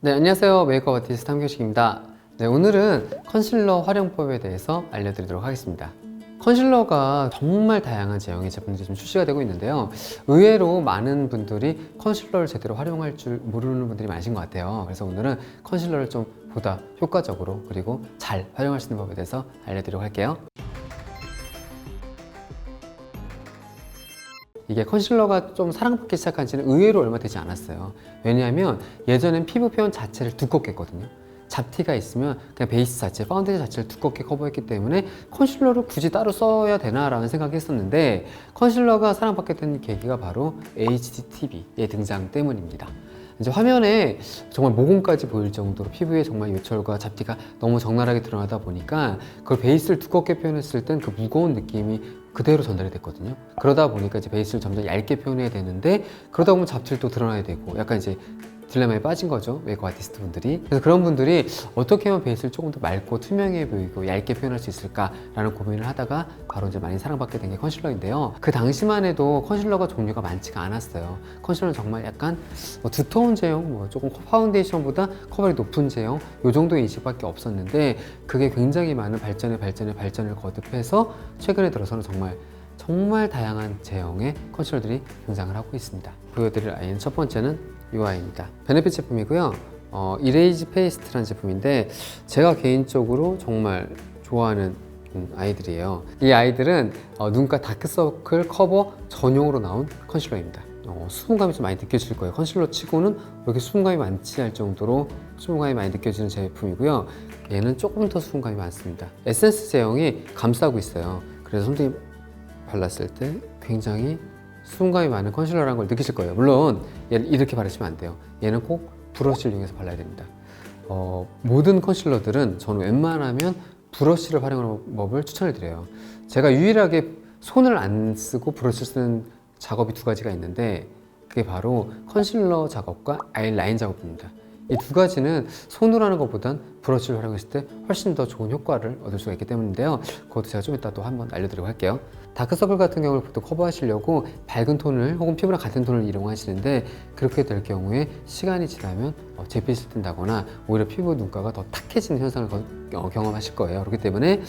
네, 안녕하세요. 메이크업 아티스트 함교식입니다. 네, 오늘은 컨실러 활용법에 대해서 알려드리도록 하겠습니다. 컨실러가 정말 다양한 제형의 제품들이 좀 출시가 되고 있는데요. 의외로 많은 분들이 컨실러를 제대로 활용할 줄 모르는 분들이 많으신 것 같아요. 그래서 오늘은 컨실러를 좀 보다 효과적으로 그리고 잘 활용할 수 있는 법에 대해서 알려드리도록 할게요. 이게 컨실러가 좀 사랑받기 시작한 지는 의외로 얼마 되지 않았어요. 왜냐하면 예전엔 피부 표현 자체를 두껍게 했거든요. 잡티가 있으면 그냥 베이스 자체, 파운데이션 자체를 두껍게 커버했기 때문에 컨실러를 굳이 따로 써야 되나라는 생각을 했었는데, 컨실러가 사랑받게 된 계기가 바로 HDTV의 등장 때문입니다. 이제 화면에 정말 모공까지 보일 정도로 피부에 정말 요철과 잡티가 너무 적나라하게 드러나다 보니까 그걸 베이스를 두껍게 표현했을 땐 그 무거운 느낌이 그대로 전달이 됐거든요. 그러다 보니까 이제 베이스를 점점 얇게 표현해야 되는데, 그러다 보면 잡티도 드러나야 되고 약간 이제 딜레마에 빠진 거죠, 메이크업 아티스트 분들이. 그래서 그런 분들이 어떻게 하면 베이스를 조금 더 맑고 투명해 보이고 얇게 표현할 수 있을까라는 고민을 하다가 바로 이제 많이 사랑받게 된 게 컨실러인데요. 그 당시만 해도 컨실러가 종류가 많지가 않았어요. 컨실러는 정말 약간 두터운 제형, 조금 파운데이션보다 커버력이 높은 제형, 요 정도의 인식밖에 없었는데, 그게 굉장히 많은 발전을 거듭해서 최근에 들어서는 정말 다양한 제형의 컨실러들이 등장을 하고 있습니다. 보여드릴 아이는 첫 번째는 이 아이입니다. 베네핏 제품이고요. 이레이즈 페이스트라는 제품인데, 제가 개인적으로 정말 좋아하는 아이들이에요. 이 아이들은 눈가 다크서클 커버 전용으로 나온 컨실러입니다. 수분감이 좀 많이 느껴질 거예요. 컨실러 치고는 이렇게 수분감이 많지 않을 정도로 수분감이 많이 느껴지는 제품이고요. 얘는 조금 더 수분감이 많습니다. 에센스 제형이 감싸고 있어요. 그래서 손등에 발랐을 때 굉장히 수분감이 많은 컨실러라는 걸 느끼실 거예요. 물론 얘는 이렇게 바르시면 안 돼요. 얘는 꼭 브러쉬를 이용해서 발라야 됩니다. 모든 컨실러들은 저는 웬만하면 브러쉬를 활용하는 법을 추천을 드려요. 제가 유일하게 손을 안 쓰고 브러쉬를 쓰는 작업이 두 가지가 있는데, 그게 바로 컨실러 작업과 아이라인 작업입니다. 이 두 가지는 손으로 하는 것보단 브러쉬를 활용했을 때 훨씬 더 좋은 효과를 얻을 수가 있기 때문인데요. 그것도 제가 좀 이따 또 한번 알려드리도록 할게요. 다크서클 같은 경우를 보통 커버하시려고 밝은 톤을 혹은 피부랑 같은 톤을 이용하시는데, 그렇게 될 경우에 시간이 지나면 잿빛이 뜬다거나 오히려 피부 눈가가 더 탁해지는 현상을 경험하실 거예요. 그렇기 때문에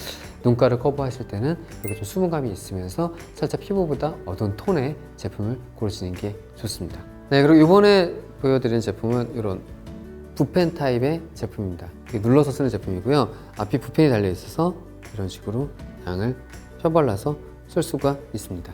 눈가를 커버하실 때는 이렇게 좀 수분감이 있으면서 살짝 피부보다 어두운 톤의 제품을 고르시는 게 좋습니다. 네, 그리고 이번에 보여드리는 제품은 이런 붓펜 타입의 제품입니다. 눌러서 쓰는 제품이고요. 앞이 붓펜이 달려 있어서 이런 식으로 양을 펴발라서 쓸 수가 있습니다.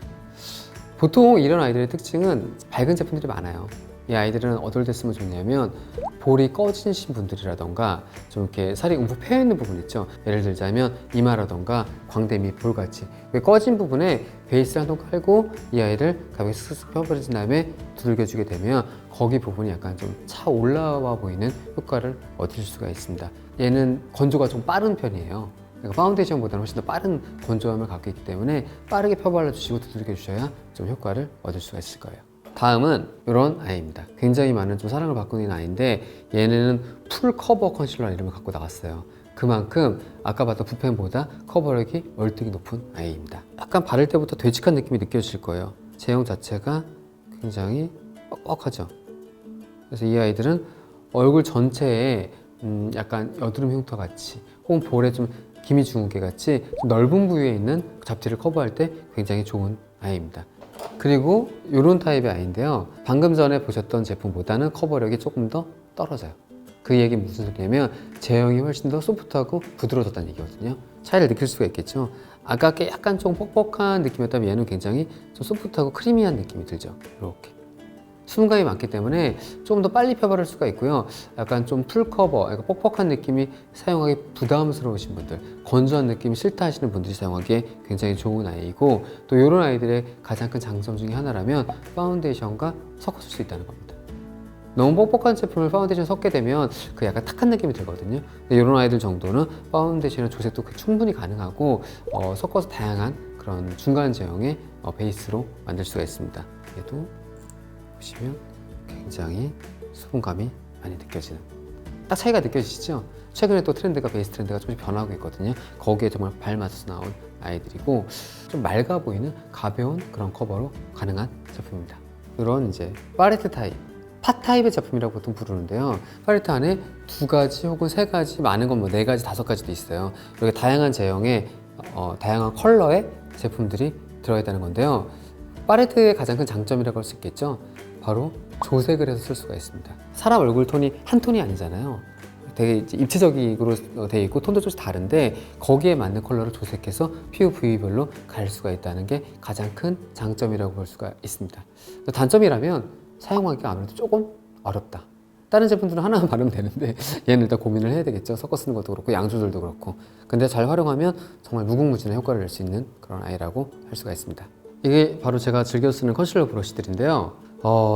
보통 이런 아이들의 특징은 밝은 제품들이 많아요. 이 아이들은 어떨 때 쓰면 좋냐면, 볼이 꺼지신 분들이라던가 좀 이렇게 살이 움푹 패여 있는 부분 있죠. 예를 들자면 이마라던가 광대 밑 볼같이 꺼진 부분에 베이스를 한 통 깔고 이 아이를 가볍게 슥슥 펴버린 다음에 두들겨주게 되면 거기 부분이 약간 좀 차 올라와 보이는 효과를 얻으실 수가 있습니다. 얘는 건조가 좀 빠른 편이에요. 그러니까 파운데이션보다는 훨씬 더 빠른 건조함을 갖고 있기 때문에 빠르게 펴발라 주시고 두들겨 주셔야 좀 효과를 얻을 수가 있을 거예요. 다음은 이런 아이입니다. 굉장히 많은 좀 사랑을 받고 있는 아이인데, 얘네는 풀 커버 컨실러 이름을 갖고 나갔어요. 그만큼 아까 봤던 붓펜보다 커버력이 월등히 높은 아이입니다. 약간 바를 때부터 되직한 느낌이 느껴질 거예요. 제형 자체가 굉장히 뻑뻑하죠. 그래서 이 아이들은 얼굴 전체에 약간 여드름 흉터 같이 혹은 볼에 좀 기미 주근깨 같이 좀 넓은 부위에 있는 잡티를 커버할 때 굉장히 좋은 아이입니다. 그리고 이런 타입의 아이인데요, 방금 전에 보셨던 제품보다는 커버력이 조금 더 떨어져요. 그 얘기는 무슨 소리냐면 제형이 훨씬 더 소프트하고 부드러워졌다는 얘기거든요. 차이를 느낄 수가 있겠죠. 아까 약간 좀 뻑뻑한 느낌이었다면 얘는 굉장히 좀 소프트하고 크리미한 느낌이 들죠. 이렇게 수분감이 많기 때문에 조금 더 빨리 펴바를 수가 있고요. 약간 좀 풀커버, 약간 뻑뻑한 느낌이 사용하기 부담스러우신 분들, 건조한 느낌이 싫다 하시는 분들이 사용하기에 굉장히 좋은 아이이고, 또 이런 아이들의 가장 큰 장점 중에 하나라면 파운데이션과 섞어 쓸 수 있다는 겁니다. 너무 뻑뻑한 제품을 파운데이션 섞게 되면 그 약간 탁한 느낌이 들거든요. 근데 이런 아이들 정도는 파운데이션이나 조색도 충분히 가능하고 섞어서 다양한 그런 중간 제형의 베이스로 만들 수가 있습니다. 얘도 보시면 굉장히 수분감이 많이 느껴지는, 딱 차이가 느껴지시죠? 최근에 또 트렌드가 베이스 트렌드가 조금씩 변하고 있거든요. 거기에 정말 발맞춰서 나온 아이들이고, 좀 맑아 보이는 가벼운 그런 커버로 가능한 제품입니다. 이런 이제 팔레트 타입 팟 타입의 제품이라고 보통 부르는데요. 팔레트 안에 2가지 혹은 3가지, 많은 건 뭐 4가지, 5가지도 있어요. 이렇게 다양한 제형의 다양한 컬러의 제품들이 들어있다는 건데요. 팔레트의 가장 큰 장점이라고 할 수 있겠죠. 바로 조색을 해서 쓸 수가 있습니다. 사람 얼굴 톤이 한 톤이 아니잖아요. 되게 입체적으로 되어 있고 톤도 조금씩 다른데 거기에 맞는 컬러를 조색해서 피부 부위별로 가릴 수가 있다는 게 가장 큰 장점이라고 볼 수가 있습니다. 단점이라면 사용하기가 아무래도 조금 어렵다. 다른 제품들은 하나만 바르면 되는데 얘는 일단 고민을 해야 되겠죠. 섞어 쓰는 것도 그렇고 양 조절도 그렇고. 근데 잘 활용하면 정말 무궁무진한 효과를 낼 수 있는 그런 아이라고 할 수가 있습니다. 이게 바로 제가 즐겨 쓰는 컨실러 브러쉬들인데요.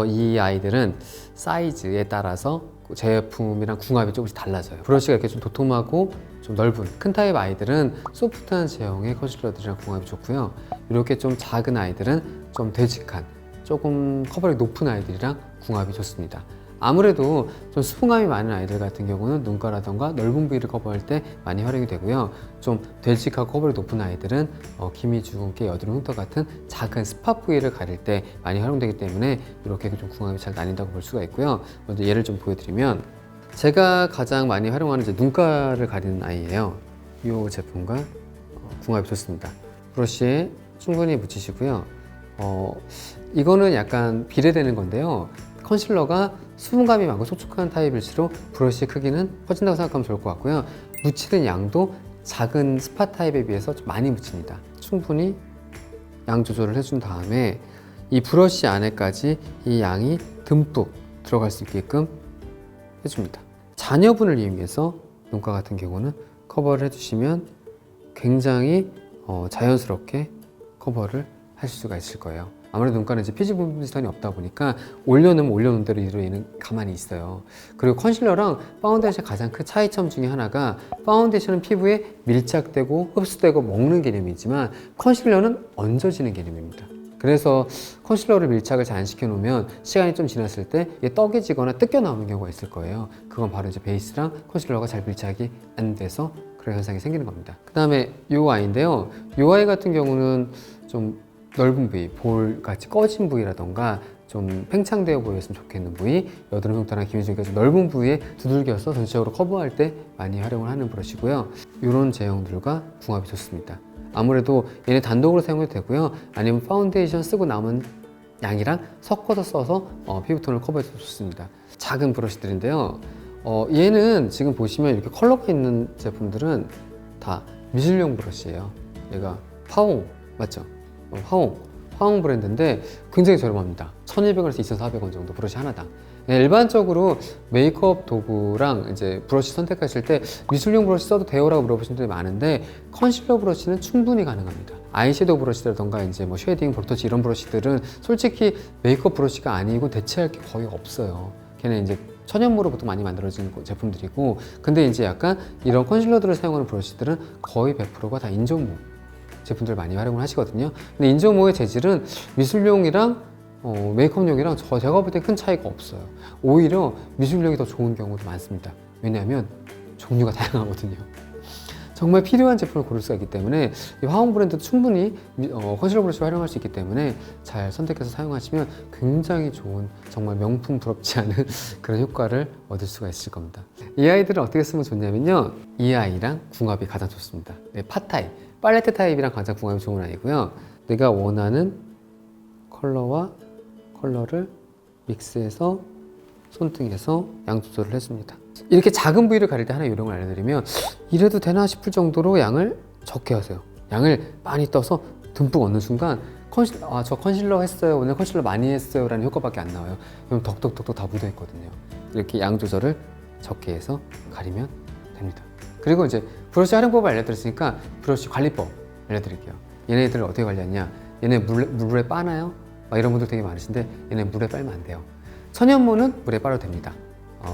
이 아이들은 사이즈에 따라서 제품이랑 궁합이 조금씩 달라져요. 브러쉬가 이렇게 좀 도톰하고 좀 넓은 큰 타입 아이들은 소프트한 제형의 컨실러들이랑 궁합이 좋고요. 이렇게 좀 작은 아이들은 좀 되직한 조금 커버력이 높은 아이들이랑 궁합이 좋습니다. 아무래도 좀 수분감이 많은 아이들 같은 경우는 눈가라던가 넓은 부위를 커버할 때 많이 활용이 되고요. 좀 되직하고 커버력이 높은 아이들은 기미, 주근깨, 여드름, 흉터 같은 작은 스팟 부위를 가릴 때 많이 활용되기 때문에 이렇게 좀 궁합이 잘 나뉜다고 볼 수가 있고요. 먼저 예를 좀 보여드리면 제가 가장 많이 활용하는 이제 눈가를 가리는 아이예요. 이 제품과 궁합이 좋습니다. 브러쉬에 충분히 묻히시고요. 이거는 약간 비례되는 건데요. 컨실러가 수분감이 많고 촉촉한 타입일수록 브러쉬 크기는 커진다고 생각하면 좋을 것 같고요. 묻히는 양도 작은 스팟 타입에 비해서 좀 많이 묻힙니다. 충분히 양 조절을 해준 다음에 이 브러쉬 안에까지 이 양이 듬뿍 들어갈 수 있게끔 해줍니다. 잔여분을 이용해서 눈가 같은 경우는 커버를 해주시면 굉장히 자연스럽게 커버를 하실 수가 있을 거예요. 아무래도 눈가는 이제 피지 분비선이 없다 보니까 올려놓으면 올려놓은 대로 얘는 가만히 있어요. 그리고 컨실러랑 파운데이션 가장 큰 차이점 중에 하나가 파운데이션은 피부에 밀착되고 흡수되고 먹는 개념이지만 컨실러는 얹어지는 개념입니다. 그래서 컨실러를 밀착을 잘 안 시켜놓으면 시간이 좀 지났을 때 이게 떡해지거나 뜯겨 나오는 경우가 있을 거예요. 그건 바로 이제 베이스랑 컨실러가 잘 밀착이 안 돼서 그런 현상이 생기는 겁니다. 그 다음에 이 아이인데요. 이 아이 같은 경우는 좀 넓은 부위, 볼같이 꺼진 부위라던가 좀 팽창되어 보였으면 좋겠는 부위, 여드름 흉터나 기미 주기가 좀 넓은 부위에 두들겨서 전체적으로 커버할 때 많이 활용을 하는 브러쉬고요. 이런 제형들과 궁합이 좋습니다. 아무래도 얘네 단독으로 사용해도 되고요. 아니면 파운데이션 쓰고 남은 양이랑 섞어서 써서 피부톤을 커버해도 좋습니다. 작은 브러쉬들인데요. 얘는 지금 보시면 이렇게 컬러가 있는 제품들은 다 미술용 브러쉬예요. 얘가 파옹 맞죠? 화홍 브랜드인데 굉장히 저렴합니다. 1,200원에서 2,400원 정도 브러쉬 하나당. 일반적으로 메이크업 도구랑 이제 브러쉬 선택하실 때 미술용 브러쉬 써도 돼요라고 물어보시는 분들이 많은데 컨실러 브러쉬는 충분히 가능합니다. 아이섀도우 브러쉬라던가 이제 뭐 쉐이딩, 볼터치 이런 브러쉬들은 솔직히 메이크업 브러쉬가 아니고 대체할 게 거의 없어요. 걔는 이제 천연모로 보통 많이 만들어진 제품들이고, 근데 이제 약간 이런 컨실러들을 사용하는 브러쉬들은 거의 100%가 다 인조모 제품들 많이 활용을 하시거든요. 근데 인조모의 재질은 미술용이랑 메이크업용이랑 제가 볼 때 큰 차이가 없어요. 오히려 미술용이 더 좋은 경우도 많습니다. 왜냐하면 종류가 다양하거든요. 정말 필요한 제품을 고를 수가 있기 때문에 이 화홍 브랜드도 충분히 컨실러 브러쉬를 활용할 수 있기 때문에 잘 선택해서 사용하시면 굉장히 좋은 정말 명품 부럽지 않은 그런 효과를 얻을 수가 있을 겁니다. 이 아이들은 어떻게 쓰면 좋냐면요. 이 아이랑 궁합이 가장 좋습니다. 팟 타입, 팔레트 타입이랑 가장 궁합이 좋은 아이고요. 내가 원하는 컬러와 컬러를 믹스해서 손등에서 양 조절을 해줍니다. 이렇게 작은 부위를 가릴 때 하나 요령을 알려드리면 이래도 되나 싶을 정도로 양을 적게 하세요. 양을 많이 떠서 듬뿍 얻는 순간 저 컨실러 했어요, 오늘 컨실러 많이 했어요 라는 효과밖에 안 나와요. 그럼 덕덕덕덕 다 묻어 있거든요. 이렇게 양 조절을 적게 해서 가리면 됩니다. 그리고 이제 브러쉬 활용법을 알려드렸으니까 브러쉬 관리법 알려드릴게요. 얘네들을 어떻게 관리하냐, 얘네 물에 빠나요? 이런 분들 되게 많으신데 얘네 물에 빨면 안 돼요. 천연모는 물에 빨아도 됩니다.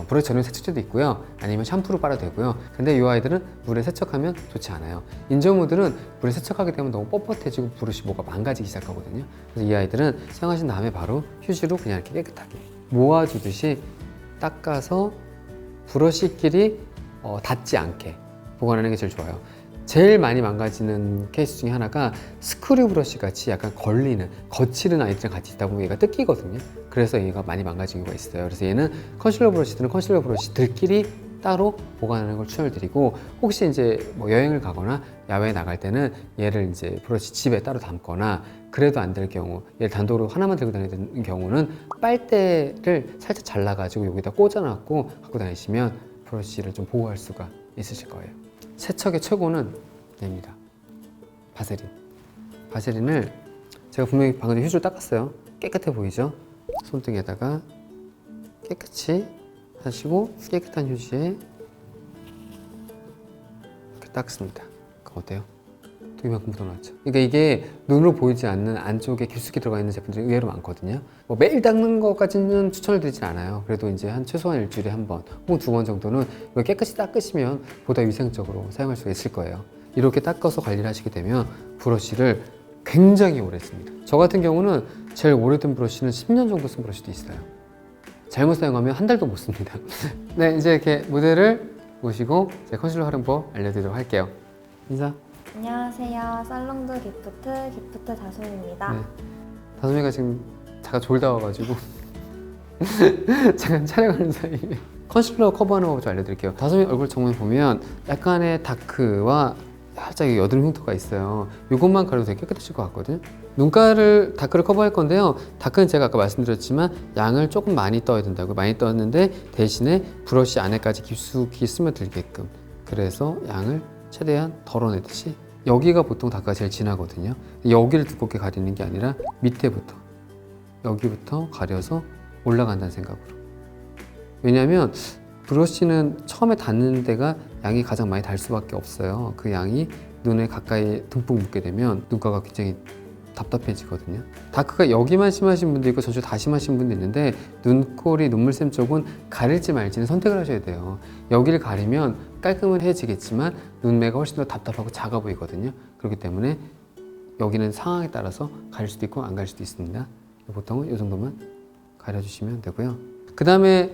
브러쉬 전용 세척제도 있고요. 아니면 샴푸로 빨아도 되고요. 근데 이 아이들은 물에 세척하면 좋지 않아요. 인조모들은 물에 세척하게 되면 너무 뻣뻣해지고 브러쉬 모가 망가지기 시작하거든요. 그래서 이 아이들은 사용하신 다음에 바로 휴지로 그냥 이렇게 깨끗하게 모아주듯이 닦아서 브러쉬끼리 닿지 않게 보관하는 게 제일 좋아요. 제일 많이 망가지는 케이스 중에 하나가 스크류 브러쉬 같이 약간 걸리는, 거칠은 아이들이랑 같이 있다 보면 얘가 뜯기거든요. 그래서 얘가 많이 망가진 경우가 있어요. 그래서 얘는 컨실러 브러쉬들은 컨실러 브러쉬들끼리 따로 보관하는 걸 추천드리고, 혹시 이제 뭐 여행을 가거나 야외에 나갈 때는 얘를 이제 브러쉬 집에 따로 담거나, 그래도 안 될 경우, 얘를 단독으로 하나만 들고 다니는 경우는 빨대를 살짝 잘라가지고 여기다 꽂아놨고 갖고 다니시면 브러쉬를 좀 보호할 수가 있으실 거예요. 세척의 최고는 얘입니다. 바세린. 바세린을 제가 분명히 방금 휴지로 닦았어요. 깨끗해 보이죠? 손등에다가 깨끗이 하시고 깨끗한 휴지에 이렇게 닦습니다. 그럼 어때요? 또 이만큼 묻어나왔죠. 그러니까 이게 눈으로 보이지 않는 안쪽에 깊숙이 들어가 있는 제품들이 의외로 많거든요. 뭐 매일 닦는 것까지는 추천을 드리진 않아요. 그래도 이제 한 최소한 일주일에 한 번 혹은 2번 정도는 이거 깨끗이 닦으시면 보다 위생적으로 사용할 수가 있을 거예요. 이렇게 닦아서 관리를 하시게 되면 브러쉬를 굉장히 오래 씁니다. 저 같은 경우는 제일 오래된 브러쉬는 10년 정도 쓴 브러쉬도 있어요. 잘못 사용하면 한 달도 못 씁니다. 네, 이제 이렇게 모델을 모시고 제 컨실러 활용법 알려드리도록 할게요. 인사. 안녕하세요. 살롱드 기프트 다솜입니다. 네. 다솜이가 지금 잠깐 졸다 와가지고 잠깐 촬영하는 사이에 컨실러 커버하는 법을 좀 알려드릴게요. 다솜이 얼굴 정면 보면 약간의 다크와 살짝 여드름 흉터가 있어요. 이것만 가려도 되게 깨끗해질 것 같거든요. 눈가를 다크를 커버할 건데요. 다크는 제가 아까 말씀드렸지만 양을 조금 많이 떠야 된다고, 많이 떴는데 대신에 브러쉬 안에까지 깊숙이 스며들게끔, 그래서 양을 최대한 덜어내듯이. 여기가 보통 다크가 제일 진하거든요. 여기를 두껍게 가리는 게 아니라 밑에부터, 여기부터 가려서 올라간다는 생각으로. 왜냐하면 브러쉬는 처음에 닿는 데가 양이 가장 많이 닿을 수밖에 없어요. 그 양이 눈에 가까이 듬뿍 묻게 되면 눈가가 굉장히 답답해지거든요. 다크가 여기만 심하신 분도 있고 저쪽 다 심하신 분도 있는데, 눈꼬리, 눈물샘 쪽은 가릴지 말지는 선택을 하셔야 돼요. 여기를 가리면 깔끔해지겠지만 눈매가 훨씬 더 답답하고 작아 보이거든요. 그렇기 때문에 여기는 상황에 따라서 가릴 수도 있고 안 가릴 수도 있습니다. 보통은 이 정도만 가려주시면 되고요. 그 다음에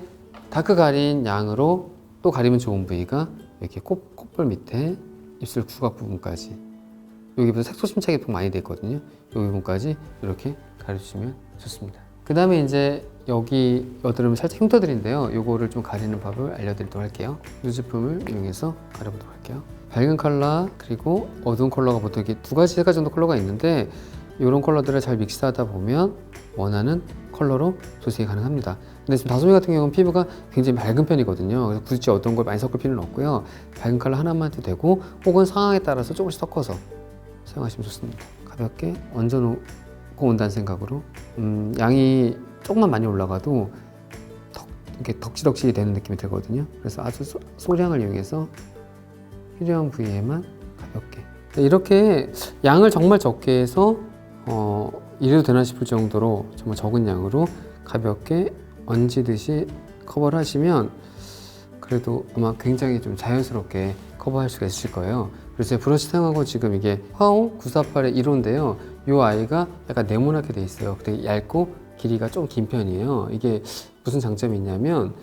다크 가린 양으로 또 가리면 좋은 부위가 이렇게 콧볼 밑에 입술 구각 부분까지, 여기부터 색소 침착이 많이 돼 있거든요. 이 부분까지 이렇게 가려주시면 좋습니다. 그 다음에 이제 여기 여드름을 살짝 흉터들인데요. 요거를 좀 가리는 법을 알려드리도록 할게요. 이 제품을 이용해서 가려보도록 할게요. 밝은 컬러 그리고 어두운 컬러가 보통 이렇게 두 가지, 세 가지 정도 컬러가 있는데, 이런 컬러들을 잘 믹스하다 보면 원하는 컬러로 조색이 가능합니다. 근데 지금 다솜이 같은 경우는 피부가 굉장히 맑은 편이거든요. 그래서 굳이 어떤 걸 많이 섞을 필요는 없고요. 밝은 컬러 하나만 해도 되고, 혹은 상황에 따라서 조금씩 섞어서 사용하시면 좋습니다. 가볍게 얹어놓고 온다는 생각으로, 양이 조금만 많이 올라가도 이렇게 덕지덕지 되는 느낌이 들거든요. 그래서 아주 소량을 이용해서 필요한 부위에만 가볍게, 이렇게 양을 정말 적게 해서 이래도 되나 싶을 정도로 정말 적은 양으로 가볍게 얹히듯이 커버를 하시면 그래도 아마 굉장히 좀 자연스럽게 커버할 수가 있을 거예요. 그래서 제가 브러쉬 사용하고 지금 이게 화오 948의 1호인데요. 이 아이가 약간 네모나게 돼 있어요. 근데 얇고 길이가 좀 긴 편이에요. 이게 무슨 장점이 있냐면,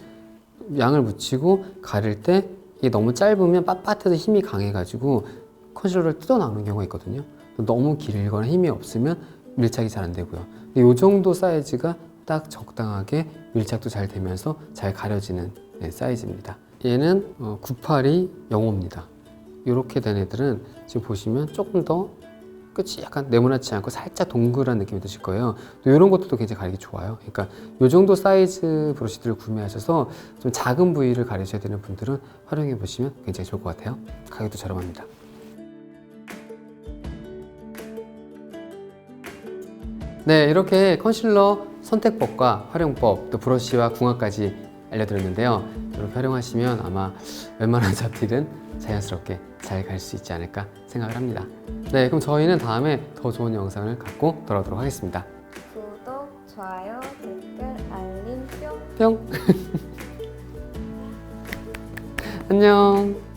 양을 묻히고 가릴 때 이게 너무 짧으면 빳빳해서 힘이 강해가지고 컨실러를 뜯어 나오는 경우가 있거든요. 너무 길거나 힘이 없으면 밀착이 잘 안 되고요. 이 정도 사이즈가 딱 적당하게 밀착도 잘 되면서 잘 가려지는 사이즈입니다. 얘는 982 영호입니다. 이렇게 된 애들은 지금 보시면 조금 더 끝이 약간 네모나지 않고 살짝 동그란 느낌이 드실 거예요. 또 이런 것들도 굉장히 가리기 좋아요. 그러니까 이 정도 사이즈 브러쉬들을 구매하셔서 좀 작은 부위를 가리셔야 되는 분들은 활용해 보시면 굉장히 좋을 것 같아요. 가격도 저렴합니다. 네, 이렇게 컨실러 선택법과 활용법, 또 브러쉬와 궁합까지 알려드렸는데요. 이렇게 활용하시면 아마 웬만한 잡티는 자연스럽게 잘 갈 수 있지 않을까 생각을 합니다. 네, 그럼 저희는 다음에 더 좋은 영상을 갖고 돌아오도록 하겠습니다. 구독, 좋아요, 댓글, 알림, 뿅! 뿅! 안녕!